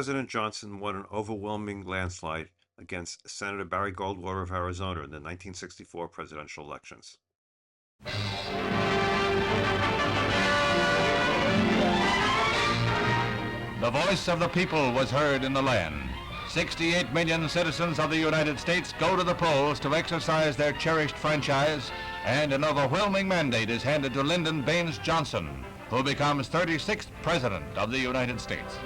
President Johnson won an overwhelming landslide against Senator Barry Goldwater of Arizona in the 1964 presidential elections. The voice of the people was heard in the land. 68 million citizens of the United States go to the polls to exercise their cherished franchise, and an overwhelming mandate is handed to Lyndon B. Johnson, who becomes 36th President of the United States.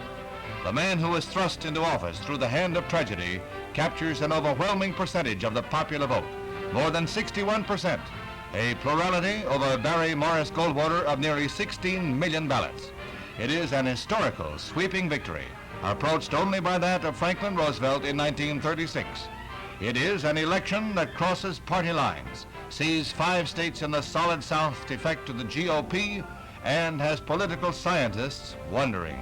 The man who was thrust into office through the hand of tragedy captures an overwhelming percentage of the popular vote, more than 61%, a plurality over Barry Morris Goldwater of nearly 16 million ballots. It is an historical, sweeping victory, approached only by that of Franklin Roosevelt in 1936. It is an election that crosses party lines, sees 5 states in the solid South defect to the GOP, and has political scientists wondering.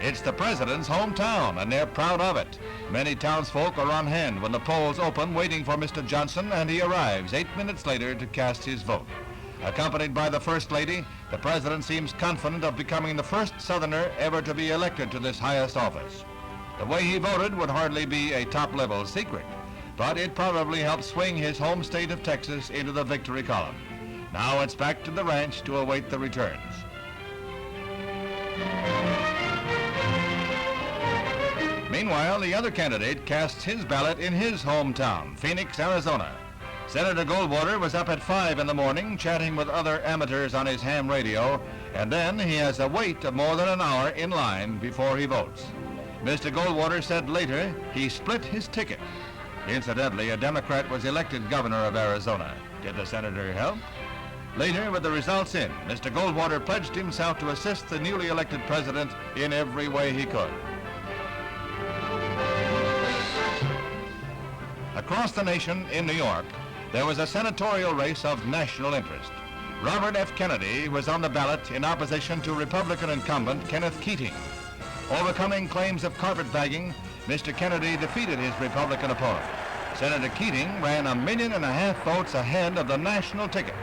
It's the president's hometown, and they're proud of it. Many townsfolk are on hand when the polls open, waiting for Mr. Johnson, and he arrives 8 minutes later to cast his vote. Accompanied by the First Lady, the president seems confident of becoming the first Southerner ever to be elected to this highest office. The way he voted would hardly be a top-level secret, but it probably helped swing his home state of Texas into the victory column. Now it's back to the ranch to await the returns. Meanwhile, the other candidate casts his ballot in his hometown, Phoenix, Arizona. Senator Goldwater was up at 5 in the morning chatting with other amateurs on his ham radio, and then he has a wait of more than an hour in line before he votes. Mr. Goldwater said later he split his ticket. Incidentally, a Democrat was elected governor of Arizona. Did the senator help? Later, with the results in, Mr. Goldwater pledged himself to assist the newly elected president in every way he could. Across the nation in New York, there was a senatorial race of national interest. Robert F. Kennedy was on the ballot in opposition to Republican incumbent Kenneth Keating. Overcoming claims of carpetbagging, Mr. Kennedy defeated his Republican opponent. Senator Keating ran 1.5 million votes ahead of the national ticket,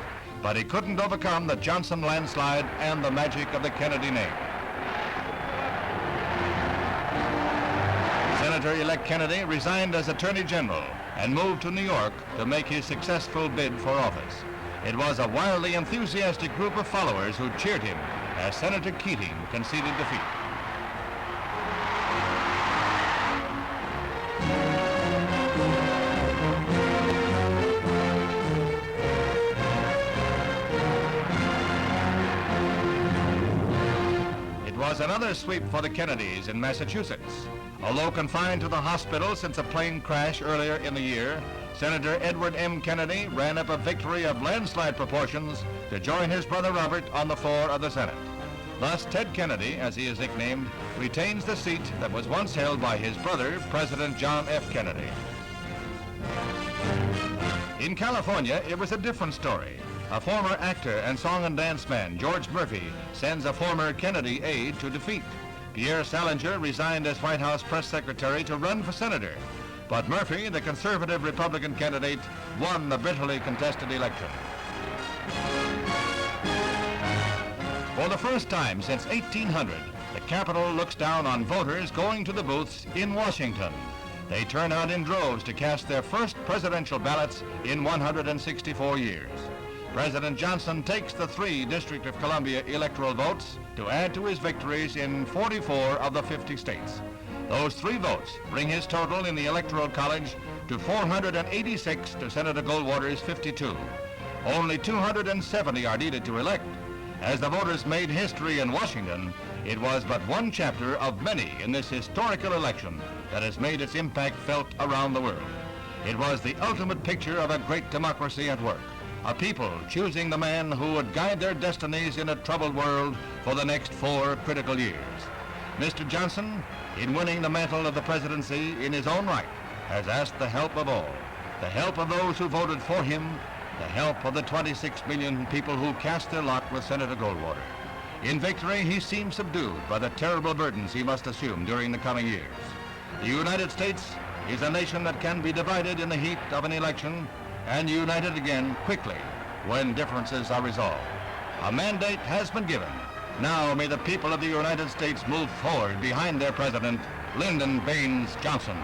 but he couldn't overcome the Johnson landslide and the magic of the Kennedy name. Senator-elect Kennedy resigned as Attorney General and moved to New York to make his successful bid for office. It was a wildly enthusiastic group of followers who cheered him as Senator Keating conceded defeat. It was another sweep for the Kennedys in Massachusetts. Although confined to the hospital since a plane crash earlier in the year, Senator Edward M. Kennedy ran up a victory of landslide proportions to join his brother Robert on the floor of the Senate. Thus, Ted Kennedy, as he is nicknamed, retains the seat that was once held by his brother, President John F. Kennedy. In California, it was a different story. A former actor and song and dance man, George Murphy, sends a former Kennedy aide to defeat. Pierre Salinger resigned as White House press secretary to run for senator. But Murphy, the conservative Republican candidate, won the bitterly contested election. For the first time since 1800, the Capitol looks down on voters going to the booths in Washington. They turn out in droves to cast their first presidential ballots in 164 years. President Johnson takes the 3 District of Columbia electoral votes to add to his victories in 44 of the 50 states. Those 3 votes bring his total in the Electoral College to 486 to Senator Goldwater's 52. Only 270 are needed to elect. As the voters made history in Washington, it was but one chapter of many in this historical election that has made its impact felt around the world. It was the ultimate picture of a great democracy at work. A people choosing the man who would guide their destinies in a troubled world for the next 4 critical years. Mr. Johnson, in winning the mantle of the presidency in his own right, has asked the help of all. The help of those who voted for him, the help of the 26 million people who cast their lot with Senator Goldwater. In victory, he seems subdued by the terrible burdens he must assume during the coming years. The United States is a nation that can be divided in the heat of an election and united again quickly when differences are resolved. A mandate has been given. Now may the people of the United States move forward behind their president, Lyndon Baines Johnson.